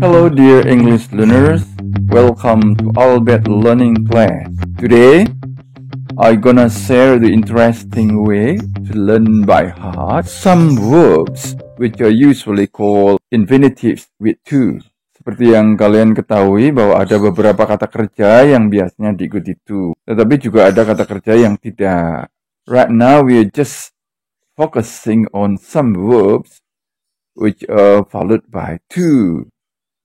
Hello dear English learners, welcome to Albert Learning Class. Today, I'm gonna share the interesting way to learn by heart some verbs which are usually called infinitives with to. Seperti yang kalian ketahui bahwa ada beberapa kata kerja yang biasanya diikuti to, tetapi juga ada kata kerja yang tidak. Right now we are just focusing on some verbs which are followed by to.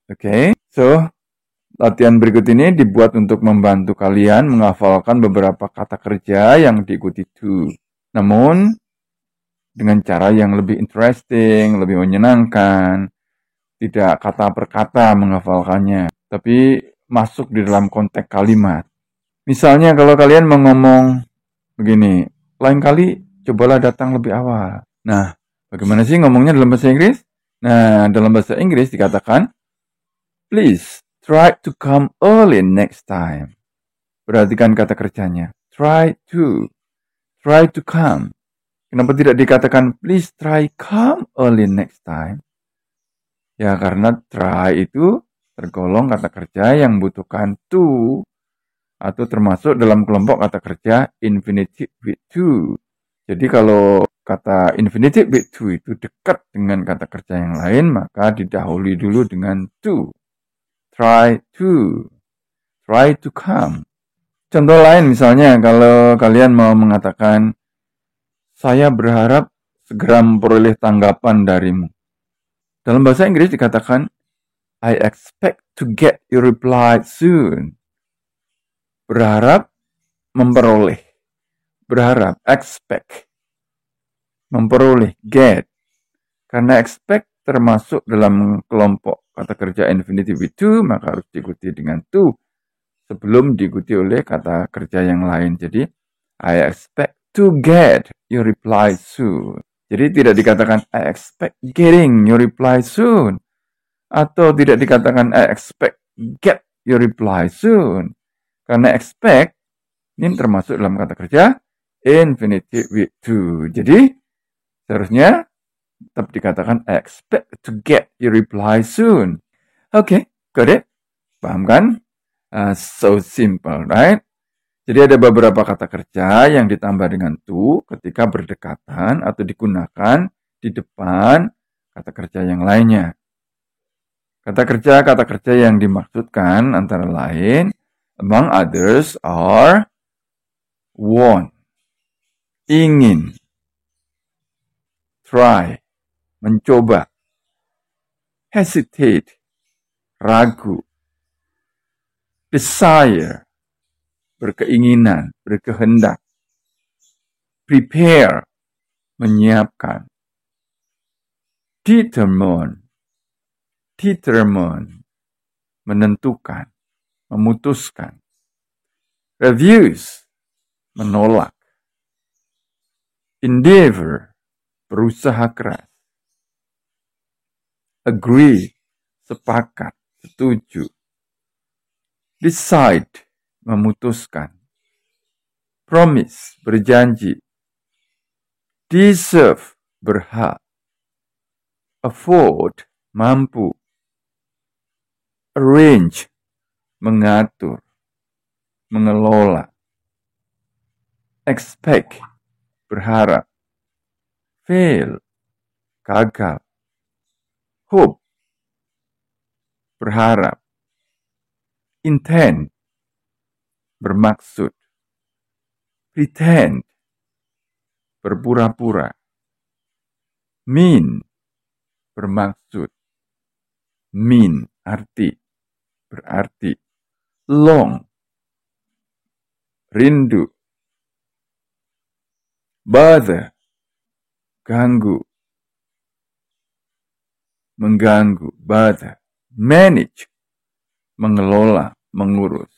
Okay, so latihan berikut ini dibuat untuk membantu kalian menghafalkan beberapa kata kerja yang diikuti to. Namun, dengan cara yang lebih interesting, lebih menyenangkan, tidak kata per kata menghafalkannya, tapi masuk di dalam konteks kalimat. Misalnya kalau kalian mau ngomong begini, lain kali cobalah datang lebih awal. Nah, bagaimana sih ngomongnya dalam bahasa Inggris? Nah, dalam bahasa Inggris dikatakan, please try to come early next time. Perhatikan kata kerjanya. Try to come. Kenapa tidak dikatakan please try come early next time? Ya, karena try itu tergolong kata kerja yang membutuhkan to atau termasuk dalam kelompok kata kerja infinitive with to. Jadi kalau kata infinitive with to itu dekat dengan kata kerja yang lain, maka didahului dulu dengan to. Try to come. Contoh lain misalnya kalau kalian mau mengatakan, saya berharap segera memperoleh tanggapan darimu. Dalam bahasa Inggris dikatakan, I expect to get your reply soon. Berharap, memperoleh. Berharap, expect. Memperoleh, get. Karena expect termasuk dalam kelompok kata kerja infinitive with to, maka harus diikuti dengan to sebelum diikuti oleh kata kerja yang lain. Jadi, I expect to get your reply soon. Jadi tidak dikatakan I expect getting your reply soon. Atau tidak dikatakan I expect get your reply soon. Karena expect ini termasuk dalam kata kerja infinitive with to. Jadi seharusnya tetap dikatakan I expect to get your reply soon. Okay, got it? Paham kan? So simple, right? Jadi ada beberapa kata kerja yang ditambah dengan to ketika berdekatan atau digunakan di depan kata kerja yang lainnya. Kata kerja yang dimaksudkan antara lain, among others are want, ingin, try, mencoba, hesitate, ragu, desire, berkeinginan, berkehendak, prepare, menyiapkan, determine, menentukan, memutuskan, refuse, menolak, endeavor, berusaha keras, agree, sepakat, setuju, decide, memutuskan, promise, berjanji, deserve, berhak, afford, mampu, arrange, mengatur, mengelola, expect, berharap, fail, gagal, hope, berharap, intend, bermaksud, pretend, berpura-pura, mean, bermaksud, mean, arti, berarti, long, rindu, bother, ganggu, mengganggu, bother, manage, mengelola, mengurus.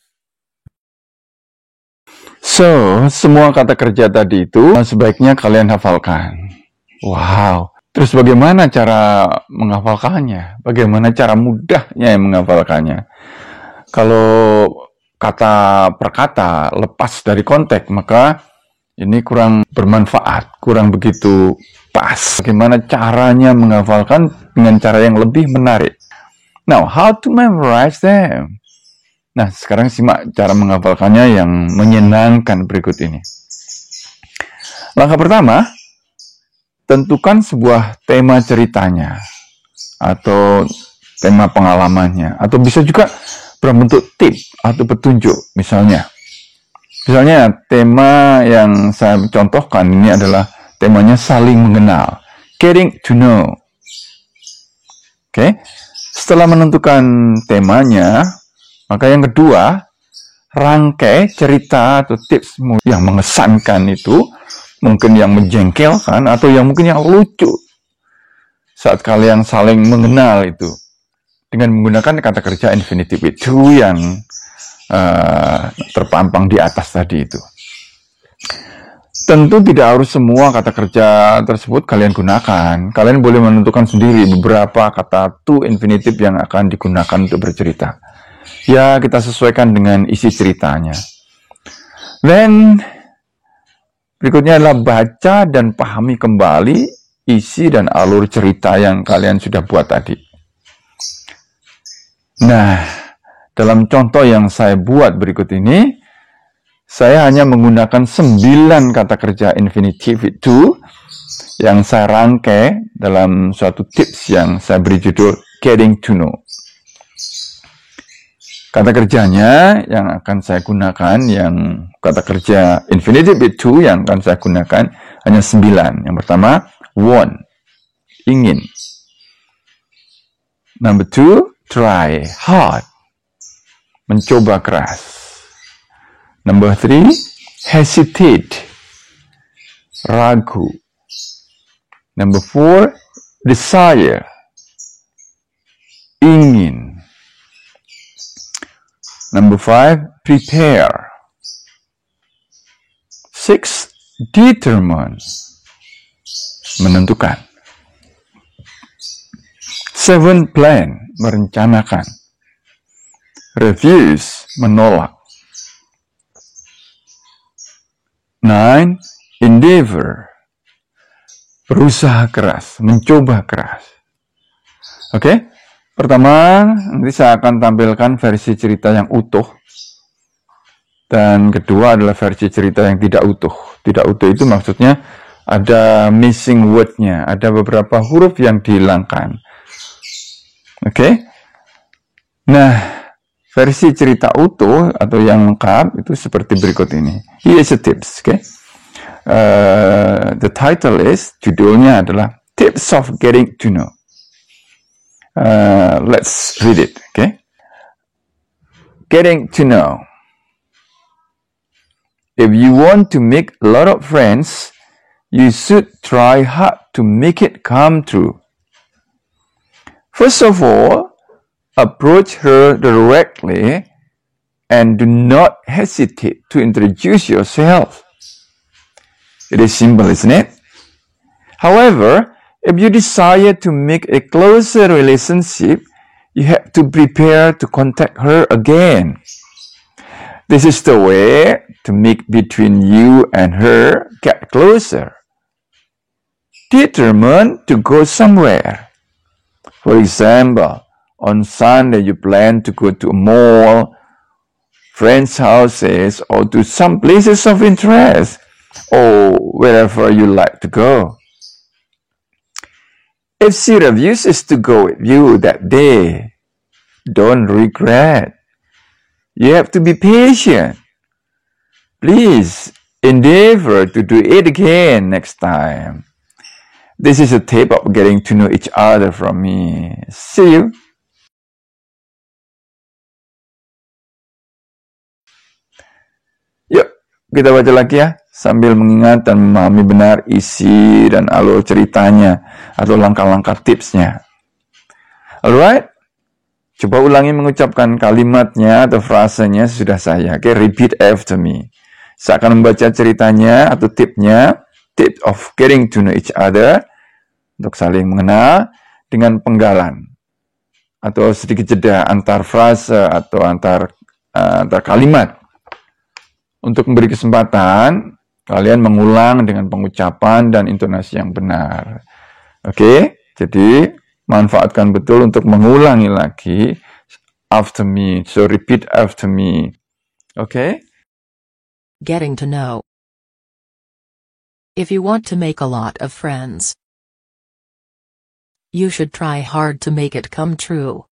So, semua kata kerja tadi itu sebaiknya kalian hafalkan. Wow. Terus bagaimana cara menghafalkannya? Bagaimana cara mudahnya menghafalkannya? Kalau kata per kata lepas dari konteks, maka ini kurang bermanfaat, kurang begitu pas. Bagaimana caranya menghafalkan dengan cara yang lebih menarik? Now, how to memorize them? Nah, sekarang simak cara menghafalkannya yang menyenangkan berikut ini. Langkah pertama, tentukan sebuah tema ceritanya atau tema pengalamannya, atau bisa juga berbentuk tips atau petunjuk. Misalnya tema yang saya contohkan ini adalah temanya saling mengenal, getting to know. Oke, setelah menentukan temanya, maka yang kedua, rangkai cerita atau tips yang mengesankan itu, mungkin yang menjengkelkan atau yang mungkin yang lucu saat kalian saling mengenal itu, dengan menggunakan kata kerja infinitive with to yang terpampang di atas tadi itu. Tentu tidak harus semua kata kerja tersebut kalian gunakan. Kalian boleh menentukan sendiri beberapa kata to infinitive yang akan digunakan untuk bercerita. Ya, kita sesuaikan dengan isi ceritanya. Then, berikutnya adalah baca dan pahami kembali isi dan alur cerita yang kalian sudah buat tadi. Nah, dalam contoh yang saya buat berikut ini, saya hanya menggunakan 9 kata kerja infinitive with to yang saya rangkai dalam suatu tips yang saya beri judul Getting to Know. Kata kerjanya yang akan saya gunakan, yang kata kerja infinitive with to yang akan saya gunakan hanya 9. Yang pertama, want, ingin. Number 2, try, hard, mencoba keras. Number 3, hesitate, ragu. Number 4, desire, ingin. Number 5, prepare. 6, determine, menentukan. 7, plan, merencanakan. Refuse, menolak. 9, endeavor, berusaha keras, mencoba keras. Oke, pertama nanti saya akan tampilkan versi cerita yang utuh, dan kedua adalah versi cerita yang tidak utuh. Tidak utuh itu maksudnya ada missing word-nya, ada beberapa huruf yang dihilangkan. Oke, nah versi cerita utuh atau yang lengkap itu seperti berikut ini. Here is a tips, okay? The title is, judulnya adalah Tips of Getting to Know. Let's read it, okay? Getting to know. If you want to make a lot of friends, you should try hard to make it come true. First of all, approach her directly and do not hesitate to introduce yourself. It is simple, isn't it? However, if you desire to make a closer relationship, you have to prepare to contact her again. This is the way to make between you and her get closer. Determine to go somewhere. For example, on Sunday you plan to go to a mall, friends' houses, or to some places of interest, or wherever you like to go. If she refuses to go with you that day, don't regret. You have to be patient. Please endeavor to do it again next time. This is a tip of getting to know each other from me. See you. Yuk, kita baca lagi ya, sambil mengingat dan memahami benar isi dan alur ceritanya atau langkah-langkah tipsnya. Alright, coba ulangi mengucapkan kalimatnya atau frasenya sudah saya. Okay, repeat after me. Saya akan membaca ceritanya atau tipnya, tip of getting to know each other, untuk saling mengenal, dengan penggalan atau sedikit jeda antar frase atau antar kalimat. Untuk memberi kesempatan kalian mengulang dengan pengucapan dan intonasi yang benar. Oke, jadi Manfaatkan betul untuk mengulangi lagi after me. So repeat after me. Okay? Getting to know. If you want to make a lot of friends, you should try hard to make it come true.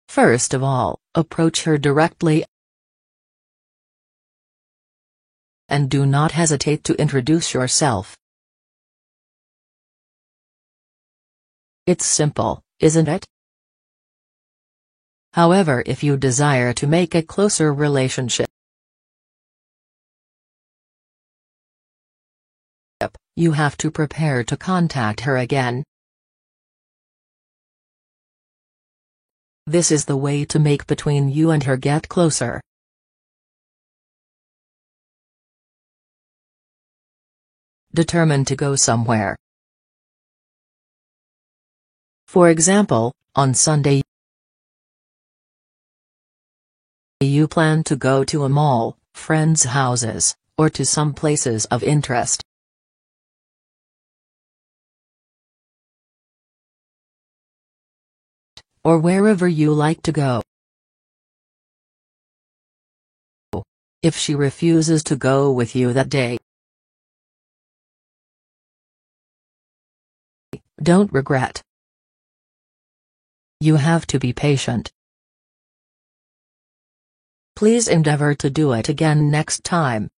First of all, approach her directly and do not hesitate to introduce yourself. It's simple, isn't it? However, if you desire to make a closer relationship, you have to prepare to contact her again. This is the way to make between you and her get closer. Determine to go somewhere. For example, on Sunday, you plan to go to a mall, friends' houses, or to some places of interest. Or wherever you like to go. If she refuses to go with you that day, don't regret. You have to be patient. Please endeavor to do it again next time.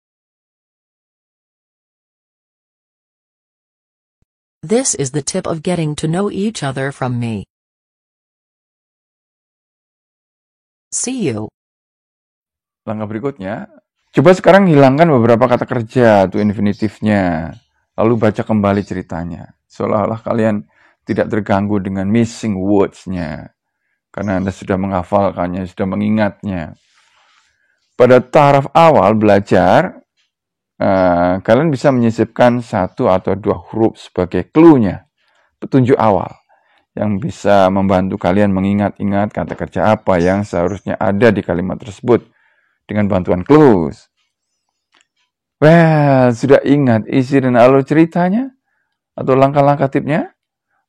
This is the tip of getting to know each other from me. See you. Langkah berikutnya, coba sekarang hilangkan beberapa kata kerja to infinitive-nya, lalu baca kembali ceritanya. Seolah-olah kalian tidak terganggu dengan missing words-nya, karena Anda sudah menghafalkannya, sudah mengingatnya. Pada taraf awal belajar, kalian bisa menyisipkan 1 atau 2 huruf sebagai clue-nya, petunjuk awal, yang bisa membantu kalian mengingat-ingat kata kerja apa yang seharusnya ada di kalimat tersebut dengan bantuan clues. Well, sudah ingat isi dan alur ceritanya? Atau langkah-langkah tipnya?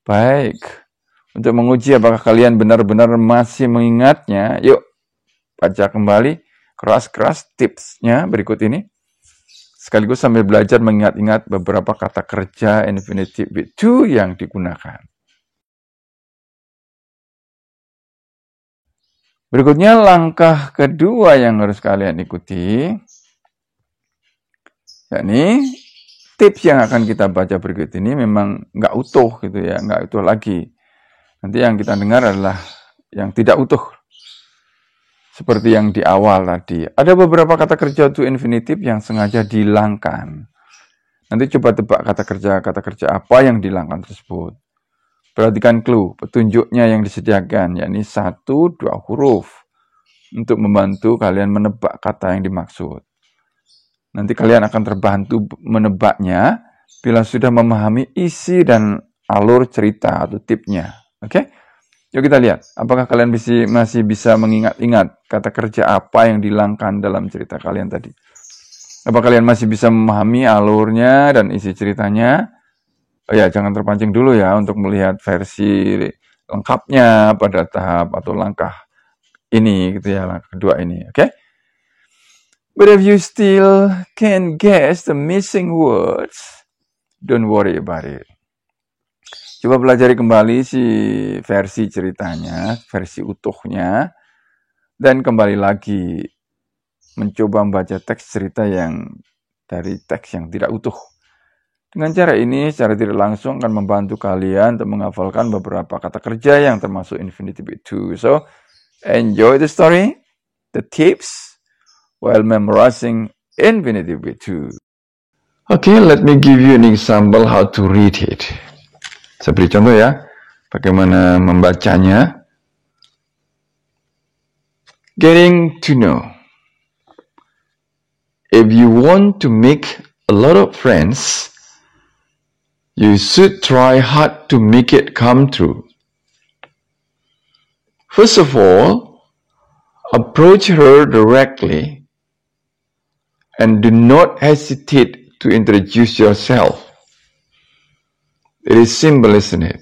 Baik. Untuk menguji apakah kalian benar-benar masih mengingatnya, yuk baca kembali keras-keras tipsnya berikut ini. Sekaligus sambil belajar mengingat-ingat beberapa kata kerja infinitive with to yang digunakan. Berikutnya langkah kedua yang harus kalian ikuti, yakni tips yang akan kita baca berikut ini memang nggak utuh gitu ya, nggak utuh lagi. Nanti yang kita dengar adalah yang tidak utuh. Seperti yang di awal tadi. Ada beberapa kata kerja to infinitive yang sengaja dihilangkan. Nanti coba tebak kata kerja apa yang dihilangkan tersebut. Perhatikan clue, petunjuknya yang disediakan, yakni 1-2 huruf. Untuk membantu kalian menebak kata yang dimaksud. Nanti kalian akan terbantu menebaknya bila sudah memahami isi dan alur cerita atau tipnya. Oke? Yuk kita lihat, apakah kalian masih bisa mengingat-ingat kata kerja apa yang dihilangkan dalam cerita kalian tadi? Apa kalian masih bisa memahami alurnya dan isi ceritanya? Oh ya, jangan terpancing dulu ya untuk melihat versi lengkapnya pada tahap atau langkah ini gitu ya, langkah kedua ini, oke? But if you still can guess the missing words, don't worry about it. Coba pelajari kembali si versi ceritanya, versi utuhnya, dan kembali lagi mencoba membaca teks cerita yang dari teks yang tidak utuh. Dengan cara ini, secara tidak langsung akan membantu kalian untuk menghafalkan beberapa kata kerja yang termasuk infinitive with to. So, enjoy the story, the tips, while memorizing infinitive with to. Okay, let me give you an example how to read it. Saya beri contoh ya, bagaimana membacanya. Getting to know. If you want to make a lot of friends, you should try hard to make it come true. First of all, approach her directly and do not hesitate to introduce yourself. It is simple, isn't it?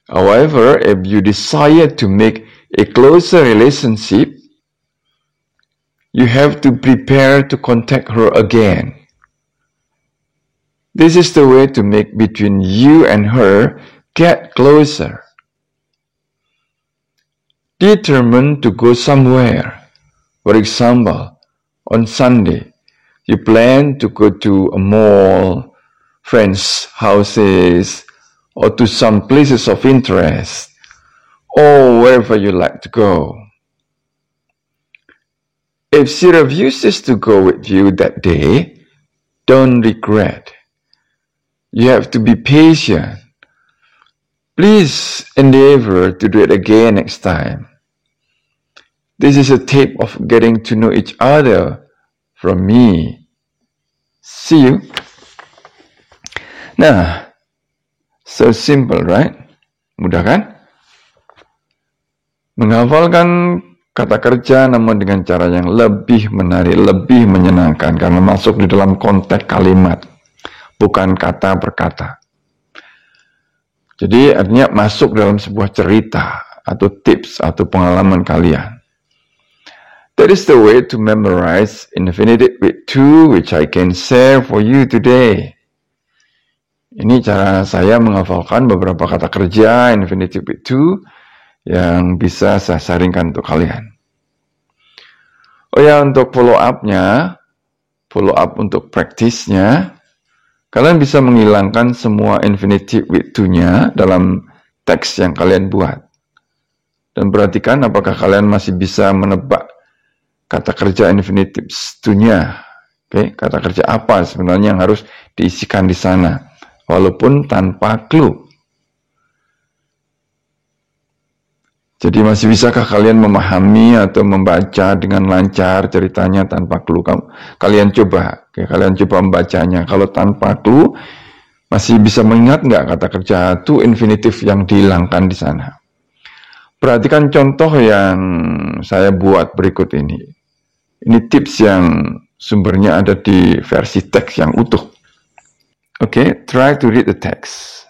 However, if you desire to make a closer relationship, you have to prepare to contact her again. This is the way to make between you and her get closer. Determine to go somewhere. For example, on Sunday, you plan to go to a mall, friends' houses, or to some places of interest, or wherever you like to go. If she refuses to go with you that day, don't regret. You have to be patient. Please endeavor to do it again next time. This is a tip of getting to know each other from me. See you. Nah, so simple, right? Mudah kan? Menghafalkan kata kerja namun dengan cara yang lebih menarik, lebih menyenangkan karena masuk di dalam konteks kalimat, bukan kata per kata. Jadi artinya masuk dalam sebuah cerita atau tips atau pengalaman kalian. That is the way to memorize infinitive with to, which I can share for you today. Ini cara saya menghafalkan beberapa kata kerja infinitive with to yang bisa saya sharingkan untuk kalian. Oh ya, untuk follow up untuk praktisnya, kalian bisa menghilangkan semua infinitive with to-nya dalam teks yang kalian buat. Dan perhatikan apakah kalian masih bisa menebak kata kerja infinitive to-nya. Oke, kata kerja apa sebenarnya yang harus diisikan di sana, walaupun tanpa clue. Jadi masih bisakah kalian memahami atau membaca dengan lancar ceritanya tanpa clue? Kalian coba, kalian coba membacanya. Kalau tanpa clue, masih bisa mengingat nggak kata kerja to infinitive yang dihilangkan di sana? Perhatikan contoh yang saya buat berikut ini. Ini tips yang sumbernya ada di versi teks yang utuh. Okay, try to read the text.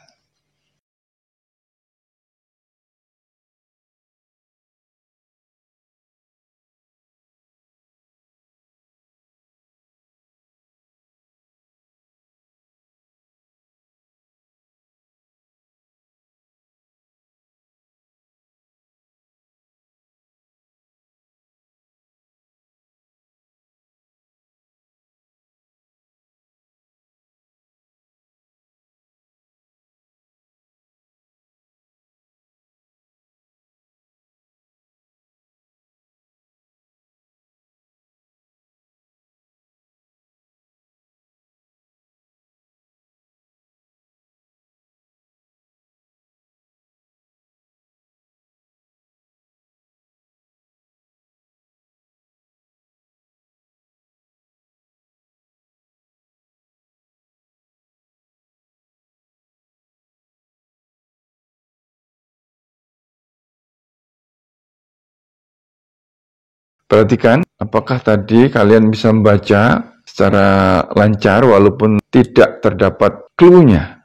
Perhatikan, apakah tadi kalian bisa membaca secara lancar walaupun tidak terdapat clue-nya.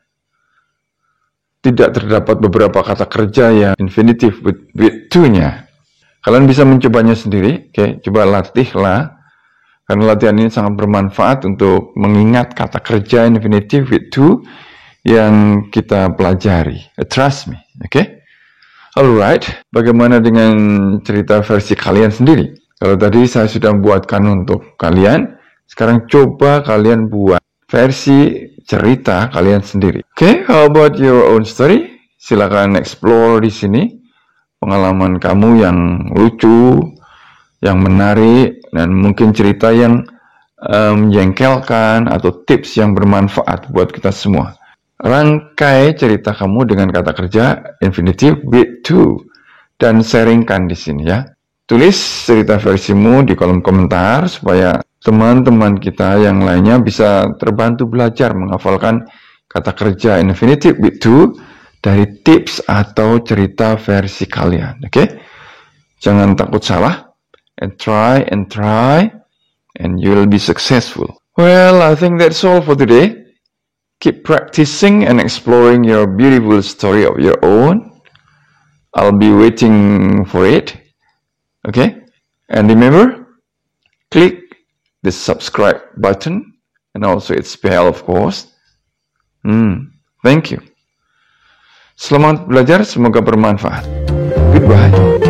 Tidak terdapat beberapa kata kerja yang infinitive with to-nya. Kalian bisa mencobanya sendiri, oke? Coba latihlah. Karena latihan ini sangat bermanfaat untuk mengingat kata kerja infinitive with to yang kita pelajari. Trust me, oke? Alright, bagaimana dengan cerita versi kalian sendiri? Kalau tadi saya sudah buatkan untuk kalian, sekarang coba kalian buat versi cerita kalian sendiri. Okay, how about your own story? Silakan explore di sini pengalaman kamu yang lucu, yang menarik, dan mungkin cerita yang menjengkelkan atau tips yang bermanfaat buat kita semua. Rangkai cerita kamu dengan kata kerja infinitive with to dan sharingkan di sini ya. Tulis cerita versimu di kolom komentar supaya teman-teman kita yang lainnya bisa terbantu belajar menghafalkan kata kerja infinitive with to dari tips atau cerita versi kalian. Oke? Jangan takut salah. And try and you'll be successful. Well, I think that's all for today. keep practicing and exploring your beautiful story of your own. I'll be waiting for it. Okay? And remember, click the subscribe button and also its bell, of course. Thank you. Selamat belajar, semoga bermanfaat. Goodbye.